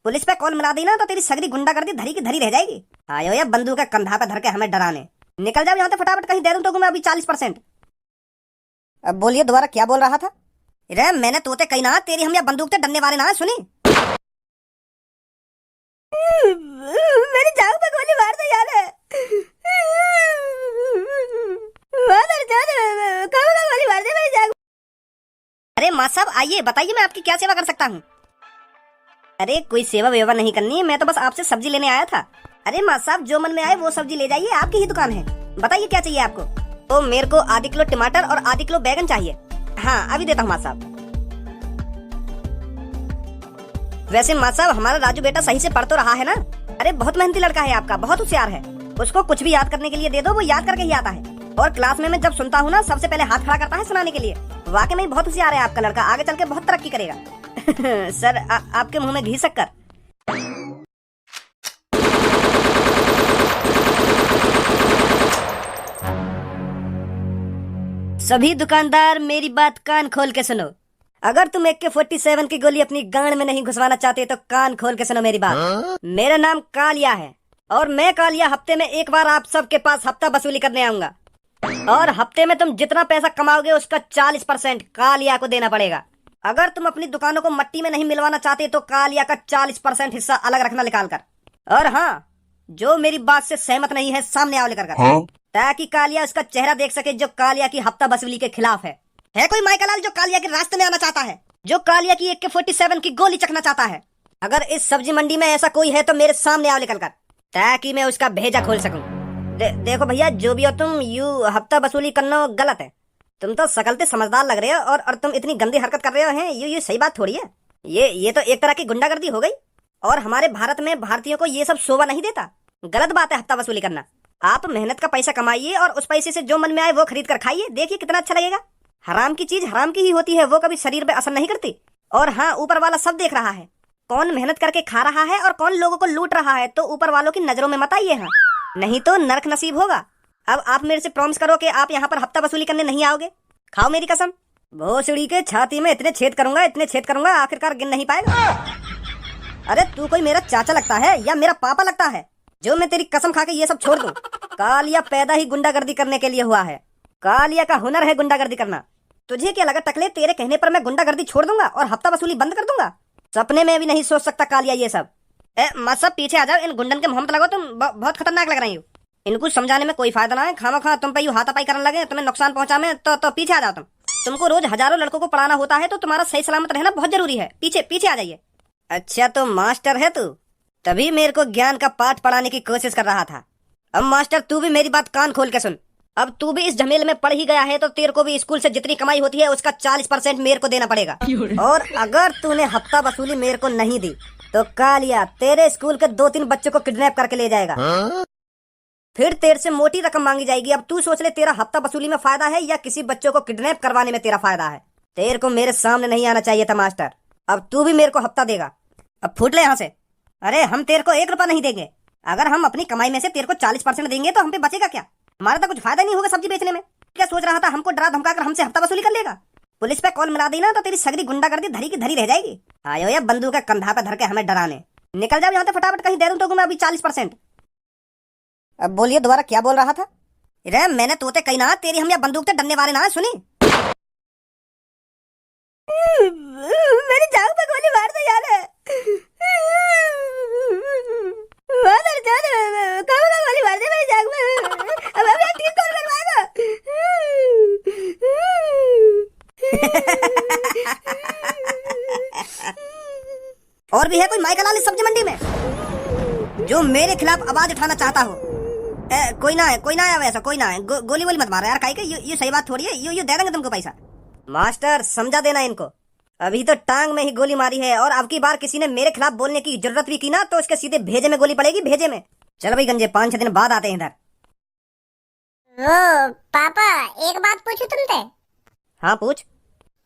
Police पे call मिला दी ना तो तेरी सगरी गुंडागर्दी धरी की धरी रह जाएगी। आयो या बंदूक का कंधा पे धर के हमें डराने। निकल जाओ यहाँ से फटाफट, कहीं दे दूं तो मैं अभी 40%। अब बोलिए दोबारा क्या बोल रहा था? रे मैंने तोते कही ना, तेरी हम या बंदूक से डरने वाले ना है, सुनी? मेरी जान पे गोली मार दे यार। गोली मार दे मेरी जान। अरे माँ साहब आइए, बताइए मैं आपकी क्या सेवा कर सकता हूँ? अरे कोई सेवा वेवा नहीं करनी है, मैं तो बस आपसे सब्जी लेने आया था। अरे माँ साहब जो मन में आए वो सब्जी ले जाइए, आपकी ही दुकान है। बताइए क्या चाहिए आपको? तो मेरे को आधी किलो टमाटर और आधी किलो बैगन चाहिए। हाँ अभी देता हूँ माँ साहब। वैसे माँ साहब हमारा राजू बेटा सही से पढ़ तो रहा है ना? अरे बहुत मेहनती लड़का है आपका, बहुत होशियार है। उसको कुछ भी याद करने के लिए दे दो, वो याद करके ही आता है। और क्लास में मैं जब सुनता हूँ ना, सबसे पहले हाथ खड़ा करता है सुनाने के लिए। वाकई में बहुत होशियार है आपका लड़का, आगे चल के बहुत तरक्की करेगा। सर आपके मुंह में घी शक्कर। सभी दुकानदार मेरी बात कान खोल के सुनो। अगर तुम AK-47 की गोली अपनी गांड में नहीं घुसवाना चाहते तो कान खोल के सुनो मेरी बात। मेरा नाम कालिया है और मैं कालिया हफ्ते में एक बार आप सबके पास हफ्ता वसूली करने आऊंगा। और हफ्ते में तुम जितना पैसा कमाओगे उसका 40% कालिया को देना पड़ेगा। अगर तुम अपनी दुकानों को मट्टी में नहीं मिलवाना चाहते तो कालिया का 40% हिस्सा अलग रखना निकाल कर। और हाँ, जो मेरी बात से सहमत नहीं है सामने आओ लेकर कर, ताकि कालिया उसका चेहरा देख सके जो कालिया की हफ्ता वसूली के खिलाफ है। कोई माइकलाल जो कालिया के रास्ते में आना चाहता है, जो कालिया की AK-47 की गोली चखना चाहता है? अगर इस सब्जी मंडी में ऐसा कोई है तो मेरे सामने आओ निकल कर, ताकि मैं उसका भेजा खोल सकूं। देखो भैया, जो भी हो तुम, यू हफ्ता वसूली करना गलत है। तुम तो सकलते समझदार लग रहे हो और तुम इतनी गंदी हरकत कर रहे हो हैं, ये सही बात थोड़ी है। ये तो एक तरह की गुंडागर्दी हो गई। और हमारे भारत में भारतीयों को ये सब शोभा नहीं देता। गलत बात है हफ्ता वसूली करना। आप मेहनत का पैसा कमाइए और उस पैसे से जो मन में आए वो खरीद कर खाइए, देखिए कितना अच्छा लगेगा। हराम की चीज हराम की ही होती है, वो कभी शरीर पे असर नहीं करती। और हाँ, ऊपर वाला सब देख रहा है, कौन मेहनत करके खा रहा है और कौन लोगों को लूट रहा है। तो ऊपर वालों की नजरों में मत आइए, हाँ, नहीं तो नरक नसीब होगा। अब आप मेरे से प्रॉमिस करो कि आप यहाँ पर हफ्ता वसूली करने नहीं आओगे। खाओ मेरी कसम, भोसड़ी के छाती में इतने छेद करूंगा आखिरकार गिन नहीं पाएगा। अरे तू कोई मेरा चाचा लगता है या मेरा पापा लगता है जो मैं तेरी कसम खा के ये सब छोड़ दूं? कालिया पैदा ही गुंडागर्दी करने के लिए हुआ है। कालिया का हुनर है गुंडागर्दी करना। तुझे क्या लगा टकले, तेरे कहने पर मैं गुंडागर्दी छोड़ दूंगा और हफ्ता वसूली बंद कर दूंगा? सपने में भी नहीं सोच सकता कालिया ये सब। मत सब पीछे आ जाओ, इन गुंडन के मोहम्मद लगो, तुम बहुत खतरनाक लग रही हो। इनको समझाने में कोई फायदा ना है, खामा खा तुम पे यूं हाथापाई करने लगे, तुम्हें नुकसान पहुंचा में तो पीछे आ जाओ तुम। तुमको रोज हजारों लड़कों को पढ़ाना होता है तो तुम्हारा सही सलामत रहना बहुत जरूरी है। पीछे पीछे आ जाइए। अच्छा तो मास्टर है तू, तभी मेरे को ज्ञान का पाठ पढ़ाने की कोशिश कर रहा था। अब मास्टर तू भी मेरी बात कान खोल के सुन। अब तू भी इस झमेले में पड़ ही गया है तो तेरे को भी स्कूल से जितनी कमाई होती है उसका 40% मेरे को देना पड़ेगा। और अगर तूने हफ्ता वसूली मेरे को नहीं दी तो कालिया तेरे स्कूल के 2-3 बच्चों को किडनैप करके ले जाएगा। फिर तेरे से मोटी रकम मांगी जाएगी। अब तू सोच ले, तेरा हफ्ता वसूली में फायदा है या किसी बच्चों को किडनैप करवाने में तेरा फायदा है? तेरे को मेरे सामने नहीं आना चाहिए था मास्टर। अब तू भी मेरे को हफ्ता देगा। अब फूट ले यहाँ से। अरे हम तेरे को 1 रुपया नहीं देंगे। अगर हम अपनी कमाई में से तेरे को 40% देंगे तो हम पे बचेगा क्या? हमारा तो कुछ फायदा नहीं होगा सब्जी बेचने में। क्या सोच रहा था हमको डरा धमका कर हमसे हफ्ता वसूली कर लेगा? पुलिस पे कॉल मिला दी ना तो तेरी सगरी गुंडागर्दी धरी की धरी रह जाएगी। आयो या बंदूक का कंधा पे धर के हमें डराने। निकल जाओ यहाँ से फटाफट, कहीं दे दूं तो मैं अभी 40%। अब बोलिए दोबारा क्या बोल रहा था? रे मैंने तोते कही ना, तेरी हम या बंदूक से डरने वाले ना है, सुनी? मेरी जान पे गोली मार दे यार। गोली मार दे मेरी जान में। अब अभी ठीक कौन करवाएगा? और भी है कोई माइकलाल इस सब्जी मंडी में जो मेरे खिलाफ आवाज उठाना चाहता हो? कोई ना है वैसा, कोई ना है। गोली वोली मत मारो यार, काहे के ये सही बात थोड़ी है। ये दे देंगे तुमको पैसा। मास्टर समझा देना इनको, अभी तो टांग में ही गोली मारी है और अब की बार किसी ने मेरे खिलाफ बोलने की जरूरत भी की ना तो इसके सीधे भेजे में गोली पड़ेगी, भेजे में। चल भाई गंजे, 5-6 दिन बाद आते हैं इधर। वो पापा, एक बात पूछूं तुमसे? हाँ पूछ।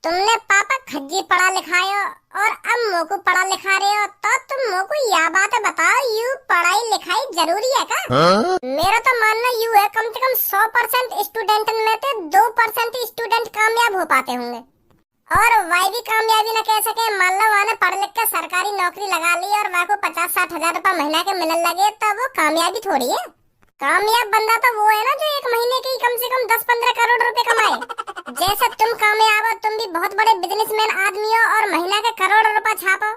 तुमने पापा खज्जी पढ़ा लिखाए हो और अब मोको पढ़ा लिखा रहे हो, तो तुम मोको यह बात बताओ, यू पढ़ाई लिखाई जरूरी है का? मेरा तो मानना यू है, कम से कम 100% स्टूडेंट में से 2% स्टूडेंट कामयाब हो पाते होंगे। और वही भी कामयाबी न कह सके। मान लो वाने पढ़ लिख के सरकारी नौकरी लगा ली और वह को 50-60 हजार रुपया महीना के मिलने लगे, तो वो कामयाबी थोड़ी है। कामयाब बंदा तो वो है ना जो एक महीने के कम से कम 10-15 करोड़ रुपए कमाए। जैसे तुम कामयाब हो, तुम भी बहुत बड़े बिजनेसमैन आदमी हो और महीना के करोड़ रुपया छापो,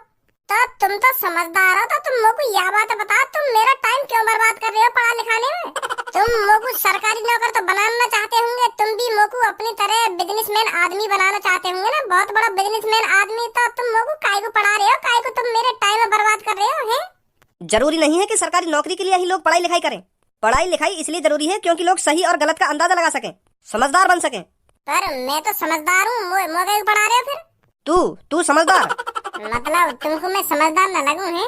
तो तुम तो समझदार हो। तो तुम मोको यह बात बता, तुम मेरा टाइम क्यों बर्बाद कर रहे हो पढ़ा लिखाने में? तुम मोको सरकारी नौकर तो बनाना चाहते होंगे, तुम भी मोको अपनी तरह बिजनेसमैन आदमी बनाना चाहते होंगे ना, बहुत बड़ा बिजनेसमैन आदमी। तो तुम मोको काहे को पढ़ा रहे हो, काहे को तुम मेरे टाइम बर्बाद कर रहे हो हैं? जरूरी नहीं है कि सरकारी नौकरी के लिए ही लोग पढ़ाई लिखाई करें। पढ़ाई लिखाई इसलिए जरूरी है क्योंकि लोग सही और गलत का अंदाजा लगा सकें, समझदार बन सकें। पर मैं तो समझदार हूँ, मोके क्यों पढ़ा रहे हो फिर? तू समझदार मतलब तुमको मैं समझदार न लगूं हैं?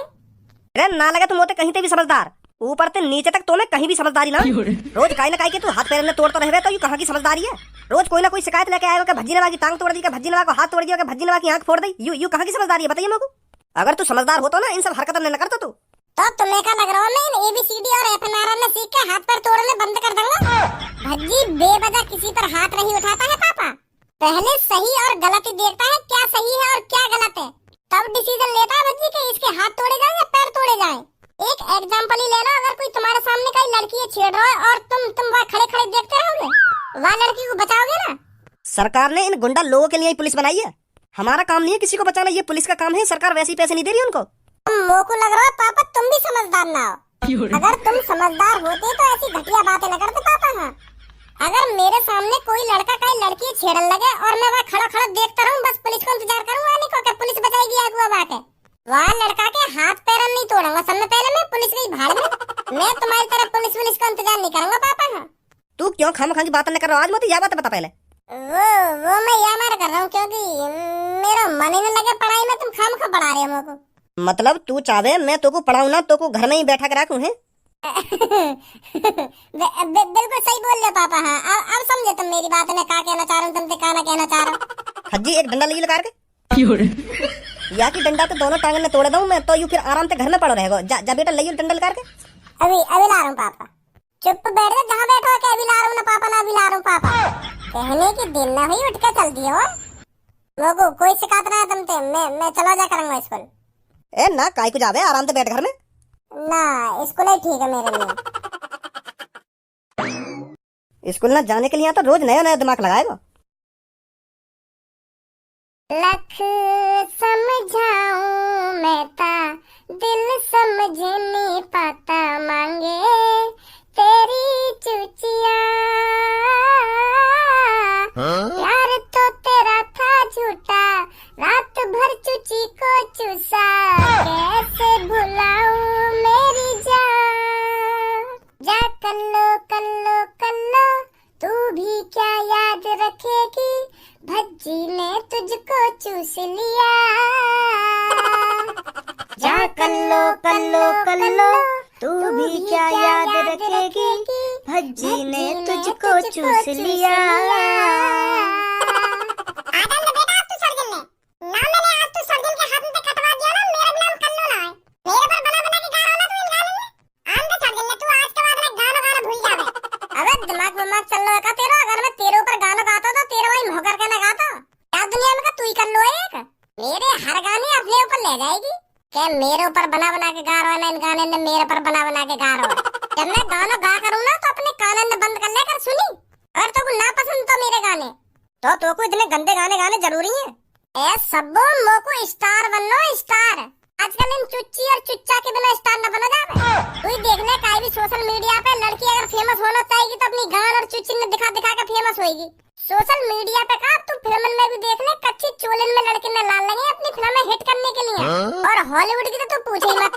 अरे ना लगे तुम होते कहीं ते भी समझदार, ऊपर से नीचे तक तो मैं कहीं भी समझदारी ना। रोज काई ना काई के तू हाथ पैर में तोड़ता रहे तो ये कहाँ की समझदारी है? रोज कोई ना कोई शिकायत लेके आएगा कि भज्जी नवा की टांग तोड़ दी, भज्जी नवा को हाथ तोड़ दिया, भज्जी नवा की आंख फोड़ दी। यू कहाँ की समझदारी है बताइए मेरे को? अगर तू समझदार हो तो ना इन सब हरकत न करता तू। तो तुम्हें क्या लग रहा है मैं ABCD और FNR ने सीख के हाथ पैर तोड़ने बंद कर दूंगा? भज्जी बेवजह किसी पर हाथ नहीं उठाता है पापा, पहले सही और गलत ही देखता है, क्या सही है और क्या गलत है, तब डिसीजन लेता है भज्जी कि इसके हाथ तोड़े जाएं या पैर तोड़े जाएं। एक एग्जांपल ही ले लो, अगर कोई तुम्हारे सामने कोई लड़की छेड़ रहा है और तुम वहाँ खड़े खड़े देखते रहोगे, वह लड़की को बचाओगे ना? सरकार ने इन गुंडा लोगों के लिए ही पुलिस बनाई है, हमारा काम नहीं है किसी को बचाना, ये पुलिस का काम है। सरकार वैसे ही पैसे नहीं दे रही उनको। मोको लग रहा है पापा तुम भी समझदार ना हो। अगर तुम समझदार होते तो ऐसी घटिया बातें न करते पापा। हाँ, अगर मेरे सामने कोई लड़का कोई लड़की छेड़न लगे और मैं वहाँ खड़ा खड़ा देखता रहूं, बस पुलिस को इंतजार करूं आने को कि पुलिस बचाएगी आगुआ बाके, वहाँ लड़का के हाथ पैर नहीं तोड़ूंगा, सबसे पहले मैं पुलिस की भाड़ में। मैं तुम्हारी तरह पुलिस का इंतजार नहीं करूंगा पापा। हाँ, तू क्यों खामखा की बात न कर रहा? आज मुझे यह बात बता पहले। वो मैं यह मार कर रहा हूँ क्योंकि मेरा मन ही न लगे पढ़ाई में, तुम खामखा पढ़ा रहे हो मेरे को। मतलब तू चाहे मैं तो को पढ़ाऊं ना, तो को घर में ही बैठा कर रखूं है? बिल्कुल सही बोल रहे पापा। हाँ, अब समझे तुम मेरी बात में क्या कहना चाह रहा हूँ, तुमसे क्या ना कहना चाह रहा हूँ। हज्जी एक डंडा ले लगा के या की डंडा तो दोनों टांगन में तोड़ दूं मैं, तो यू फिर आराम से घर में पड़ो रहेगा। जा बेटा ले डंडा लगा के। अभी ला रहा हूँ पापा, चुप बैठ जा जहाँ बैठो के। अभी ला रहा हूँ ना पापा, ना अभी ला रहा हूँ पापा। कहने की दिन ना हुई उठ के चल दिए हो लोगों, कोई शिकायत ना है तुमसे। मैं चला जा करूंगा स्कूल। ए ना काय को जावे, आराम से बैठ घर में ना, स्कूल ही ठीक है मेरे लिए। स्कूल ना जाने के लिए तो रोज नया नया दिमाग लगाएगा। लख समझाऊं मैं ता दिल समझ नहीं पाता, मांगे तेरी चुचिया। प्यार तो तेरा था झूठा, रात भर चुची को चूसा, कैसे भुलाऊं मेरी जान। जा कल्लो कल्लो कल्लो, तू भी क्या याद रखेगी, भज्जी ने तुझको चूस लिया। जा कल्लो कल्लो कल्लो, तू भी क्या याद रखेगी, भज्जी ने तुझको चूस लिया। दिमाग विमाग चल रहा है तेरा? अगर मैं तेरे ऊपर गाना गाता तो तेरा भाई भौकर के ना गाता। क्या दुनिया में का तू ही कर लो एक? मेरे हर गाने अपने ऊपर ले जाएगी क्या? मेरे ऊपर बना बना के गा रहा है ना, इन गाने ने मेरे पर बना बना के गा रहा है। जब मैं गाना गा करूँ ना तो अपने कानों ने बंद कर लेकर सुनी। अगर तो ना पसंद तो मेरे गाने, तो को इतने गंदे गाने गाने जरूरी है? ए सबो मोको स्टार बननो, स्टार। आजकल इन चुच्ची और चुच्चा के बिना स्टार न बना जावे। तू ही देख ले, काई भी सोशल मीडिया पे लड़की अगर फेमस होना चाहेगी तो अपनी गान और चुच्ची ने दिखा दिखा के फेमस होएगी। सोशल मीडिया पे का तू फिल्म में भी देख ले, कच्ची चोलन में लड़के ने लाल लगे अपनी फिल्म हिट करने के लिए। और हॉलीवुड की तो तू पूछे ही मत,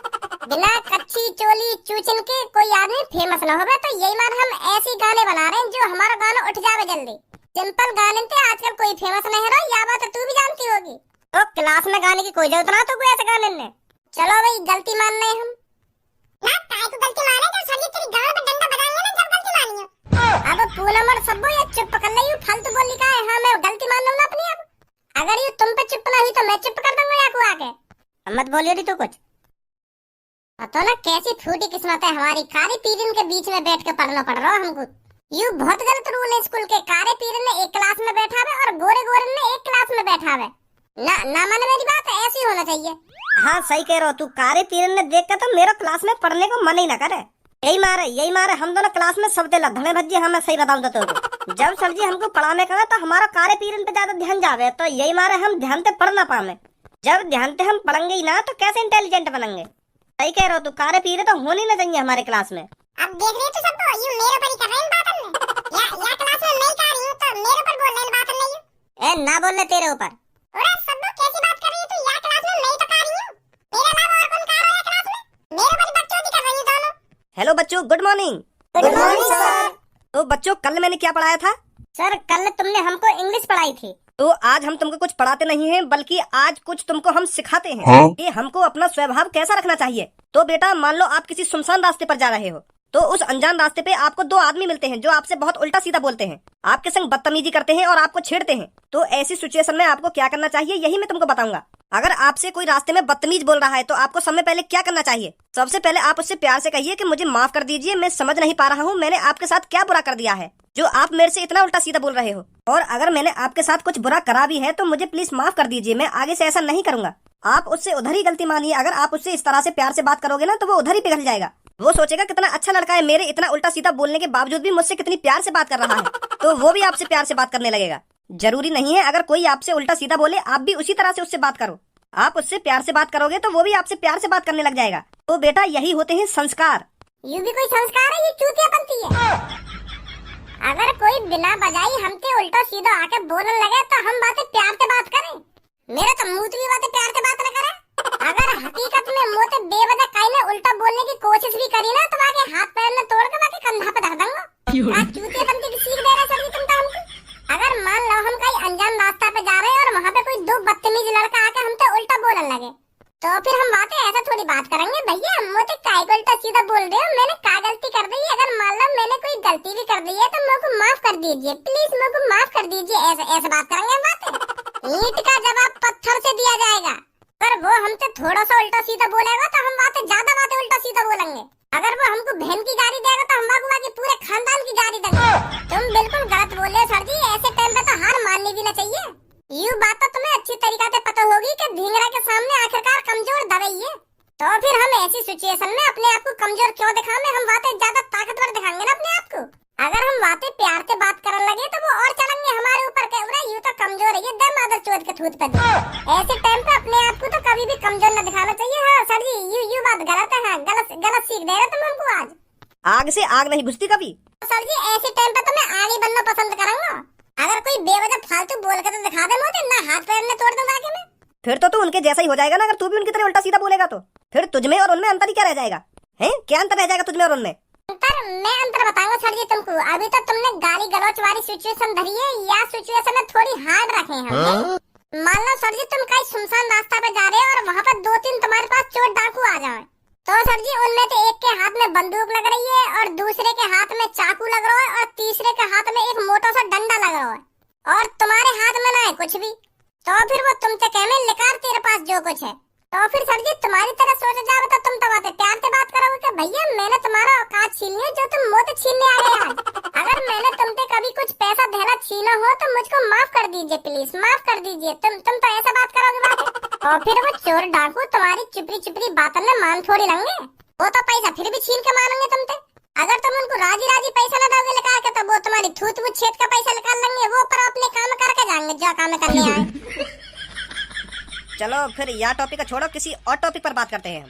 बिना कच्ची चोली चूचन के कोई आदमी फेमस न होवे। तो यही बात हम ऐसे गाने बना रहे हैं जो हमारा गाना उठ जावे जल्दी। सिंपल गाने थे आजकल कोई फेमस नहीं रहा, या बात तू भी जानती होगी। तो क्लास में गाने की कोई जरूरत ना, तो कोई ऐसे गाने ने। चलो भाई गलती मान रहे हम ना, काय को गलती माने जब सभी तेरी गाल पे डंडा बजाएंगे ना, जब गलती मानी हो। अब पूरा मर सबो ये चुप कर ले, यू फालतू बोली का है। हां मैं गलती मान लूं ना अपनी। अब अगर ये तुम पे चुप ना हुई तो मैं चुप कर दूंगा या को आके। मत बोलियो री तू कुछ। तो ना कैसी फूटी किस्मत है हमारी, खाली पीरियड के बीच में बैठ के पढ़ना पड़ रहा हमको। यू बहुत गलत रूल है स्कूल के। कारे पीरन ने एक क्लास में बैठा है और गोरे गोरन ने एक क्लास में बैठा है। ना माने मेरी बात, ऐसी होना चाहिए। हाँ सही कह रहे हो तू। कारे पीरन ने देख कर तो मेरा क्लास में पढ़ने को मन ही ना करे। यही मारे हम दोनों क्लास में सब लधने भज्जे। हमें सही बताऊं तो जब सर जी हमको पढ़ाने का तो हमारा कारे पीरन पे ज्यादा ध्यान जावे, तो यही मारे हम ध्यान से पढ़ ना पावे। जब ध्यान से हम पढ़ेंगे ही ना तो कैसे इंटेलिजेंट बनेंगे। सही कह रहे हो तू। कारे पीरे तो होने ना चाहिए हमारे क्लास में। अब देख रहे तो सब यू मेरे ऊपर ही कर रहे हैं बात में। या क्लास में नहीं कर रही हूं तो मेरे ऊपर बोल रहे हैं बात नहीं। ए ना बोलने तेरे ऊपर। अरे सब कैसी बात कर रही है तू? या क्लास में नहीं तो कर रही हूं। मेरे अलावा और कौन कर रहा है क्लास में? मेरे ऊपर बकचोदी कर रही है दोनों। हेलो बच्चों, good morning. Good morning sir. तो बच्चों कल मैंने क्या पढ़ाया था? सर कल तुमने हमको इंग्लिश पढ़ाई थी। तो आज हम तुमको कुछ पढ़ाते नहीं हैं, बल्कि आज कुछ तुमको हम सिखाते हैं कि हमको अपना स्वभाव कैसा रखना चाहिए। तो बेटा मान लो आप किसी सुनसान रास्ते पर जा रहे हो, तो उस अनजान रास्ते पे आपको दो आदमी मिलते हैं जो आपसे बहुत उल्टा सीधा बोलते हैं, आपके संग बदतमीजी करते हैं और आपको छेड़ते हैं। तो ऐसी सिचुएशन में आपको क्या करना चाहिए यही मैं तुमको बताऊंगा। अगर आपसे कोई रास्ते में बदतमीज बोल रहा है तो आपको सबसे पहले क्या करना चाहिए? सबसे पहले आप उससे प्यार से कहिए कि मुझे माफ कर दीजिए, मैं समझ नहीं पा रहा हूँ मैंने आपके साथ क्या बुरा कर दिया है जो आप मेरे से इतना उल्टा सीधा बोल रहे हो। और अगर मैंने आपके साथ कुछ बुरा करा भी है तो मुझे प्लीज माफ कर दीजिए, मैं आगे से ऐसा नहीं करूंगा। आप उससे उधर ही गलती मानिए। अगर आप उससे इस तरह से प्यार से बात करोगे ना तो वो उधर ही पिघल जाएगा। वो सोचेगा कितना अच्छा लड़का है, मेरे इतना उल्टा सीधा बोलने के बावजूद भी मुझसे कितनी प्यार से बात कर रहा है, तो वो भी आपसे प्यार से बात करने लगेगा। जरूरी नहीं है अगर कोई आपसे उल्टा सीधा बोले आप भी उसी तरह से उससे बात करो। आप उससे प्यार से बात करोगे तो वो भी आपसे प्यार से बात करने लग जाएगा। तो बेटा यही होते हैं संस्कार। ये भी कोई संस्कार है? ये चूतियापंती है। अगर कोई बिना बजाई हमसे उल्टा सीधा आके बोलने लगे तो हम बातें प्यार से बात करें। मेरा तो मुंह भी बातें प्यार से बात न करे। अगर हकीकत में मुंह से बेवजह कहीं ने उल्टा बोलने की कोशिश भी करी ना तो आगे हाथ पैर में तोड़ के बाकी कंधा पे धर दूंगा। चूतियापंती की सीख दे रहे सर जी तुम तो हमको। अगर मान लो हम कहीं अनजान रास्ता पे जा रहे हैं और वहाँ पे कोई दो बदतमीज लड़का आके हमसे उल्टा बोलने लगे तो फिर हम बातें ऐसा थोड़ी बात करेंगे। भैया मुझे काय को उल्टा सीधा बोल रहे हो, मैंने क्या गलती कर दी? अगर मान लो मैंने कोई गलती भी कर दी है तो मेरे को माफ कर दीजिए, प्लीज मेरे को माफ कर दीजिए। ऐसे बात करेंगे बातें। ईंट का जवाब पत्थर से दिया जाएगा। पर वो हमसे थोड़ा सा उल्टा सीधा बोलेगा तो हम ज्यादा बातें उल्टा सीधा बोलेंगे। अगर वो हमको बहन की गाड़ी देगा तो हम बाकी पूरे खानदान की गाड़ी देंगे। तुम बिल्कुल गलत बोल रहे हो सर जी। ऐसे टाइम पे तो हार माननी भी ना चाहिए। यू बात तो तुम्हें अच्छी तरीका से पता होगी कि ढींगरा के सामने आखिरकार कमजोर दवाई है। तो फिर हम ऐसी सिचुएशन में अपने आप को कमजोर क्यों दिखाएं? हम बातें ज्यादा ताकतवर दिखाएंगे ना अपने आप को। अगर हम बातें प्यार से बात करने लगे तो वो और चलेंगे हमारे ऊपर के यू तो कमजोर है, ये दे मादर चोद के थूत पे दे। ऐसे टाइम पे अपने आप को तो कभी भी कमजोर न दिखाना चाहिए। हाँ सर जी यू बात गलत है। गलत सीख दे रहे तुम हमको। आज आग से आग नहीं बुझती कभी। सर जी ऐसे टाइम पे तो मैं आगे बनना पसंद करूंगा। अगर कोई बेवजह फालतू बोल के तो दिखा दे मुझे ना हाथ पैर में तोड़ दूंगा आगे में। फिर तो तू उनके जैसा ही हो जाएगा ना। अगर तू भी उनकी तरह उल्टा सीधा बोलेगा तो फिर तुझमें और उनमें अंतर ही क्या रह जाएगा? हैं क्या अंतर रह जाएगा तुझमें और उनमें? मैं अंतर बताऊंगा सर जी तुमको। अभी तो तुमने गाली गलौच वाली सिचुएशन धरी है या सिचुएशन में थोड़ी हार्ड रखे हैं। मान लो सर जी तुम कहीं सुनसान रास्ता पे जा रहे हो और वहाँ पर दो तीन तुम्हारे पास चोर डाकू आ जाए तो सर जी उनमें से एक के हाथ में बंदूक लग रही है और दूसरे के हाथ में चाकू लग रहा है और तीसरे के हाथ में एक मोटा सा डंडा लग रहा है और तुम्हारे हाथ में ना है कुछ भी। तो फिर वो तुमसे कहने लिकार तेरे पास जो कुछ है। तो फिर सर जी तुम्हारी तरह सोचा जाए तो तुम तो बातें प्यार से बात करोगे कि भैया मैंने तुम्हारा औकात छीनी है जो तुम मोते छीनने आ गए आज। अगर मैंने तुमसे कभी कुछ पैसा धैला छीना हो तो मुझको माफ कर दीजिए, प्लीज माफ कर दीजिए। तुम तो ऐसा बात करोगे बातें। और फिर वो चोर डाकू तुम्हारी चुपड़ी बातों में मान थोड़ी लेंगे। वो तो पैसा फिर भी छीन के मानेंगे तुमसे। अगर तुम उनको राजी पैसा न दोगे निकाल के तो वो तुम्हारी थूत छेद का पैसा निकाल लेंगे। वो पर अपने काम करके जाएंगे जो काम करने आए। चलो फिर यह टॉपिक छोड़ो, किसी और टॉपिक पर बात करते हैं।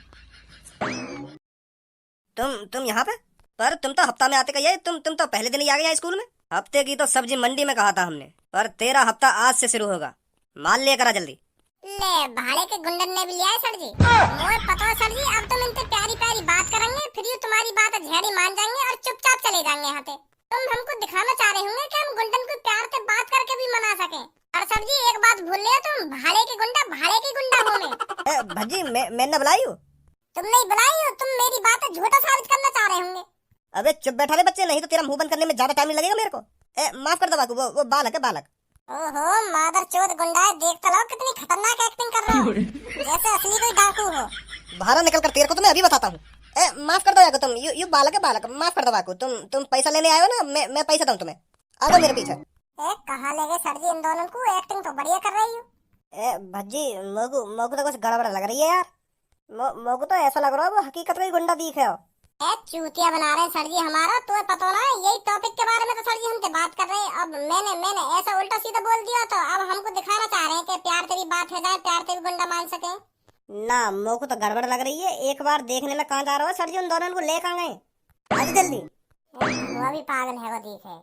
तुम यहाँ पे? पर तुम तो हफ्ता में आते कहिए। तुम तो पहले दिन ही आ गए स्कूल में। हफ्ते की तो सब्जी मंडी में कहा था हमने, पर तेरा हफ्ता आज से शुरू होगा। माल लेकर आ जल्दी। ले भाड़े के गुंडन ने भी लिया है सर जी। मोए पता है सर जी अब तुम इनसे प्यारी बात करेंगे फिर ये तुम्हारी बात झेड़ी मान जाएंगे और चुपचाप चले जाएंगे यहाँ से। तुम हमको दिखाना चाह रहे होंगे कि हम गुंडन को प्यार से बात करके भी मना सके। और सर जी एक बात भूल रहे हो, तुम भाड़े के गुंडा हो में। भज्जी मैं न बुलाई हूँ। तुम नहीं बुलाई हो, तुम मेरी बात झूठा साबित करना चाह रहे होंगे। अबे चुप बैठा रे बच्चे, नहीं तो तेरा मुंह बंद करने में ज्यादा टाइम नहीं लगेगा मेरे को। माफ कर दो बाकू, वो बालक है बालक। ओहो मादर चोद गुंडा है, देख तो लो कितनी खतरनाक एक्टिंग कर रहा हो जैसे असली कोई डाकू हो। बाहर निकल कर तेरे को तो मैं अभी बताता हूँ। माफ कर दो याको तुम, यू बालक है बालक, माफ कर दो वाको। तुम पैसा लेने आए हो ना, मैं पैसा दूं तुम्हें। आ जाओ मेरे पीछे। कहाँ ले गए सर जी इन दोनों को? एक्टिंग तो बढ़िया कर रही हूँ। भज्जी मोगू मोगू तो कुछ गड़बड़ लग रही है यार। मोगू तो ऐसा लग रहा है वो हकीकत में गुंडा दिखे हो। चूतिया बना रहे हैं सर जी हमारा, तुम्हें पता ना है यही टॉपिक के बारे में तो सर जी हमसे बात कर रहे हैं। अब मैंने ऐसा उल्टा सीधा बोल दिया तो अब हमको दिखाना चाह रहे हैं कि प्यार तेरी बात है जाए, प्यार तेरी गुंडा मान सके। ना मोगू तो गड़बड़ लग रही है। एक बार देखने में कहाँ जा रहा हो सर जी, उन दोनों को ले कहाँ गए? आज जल्दी। वो भी पागल है वो, दिखे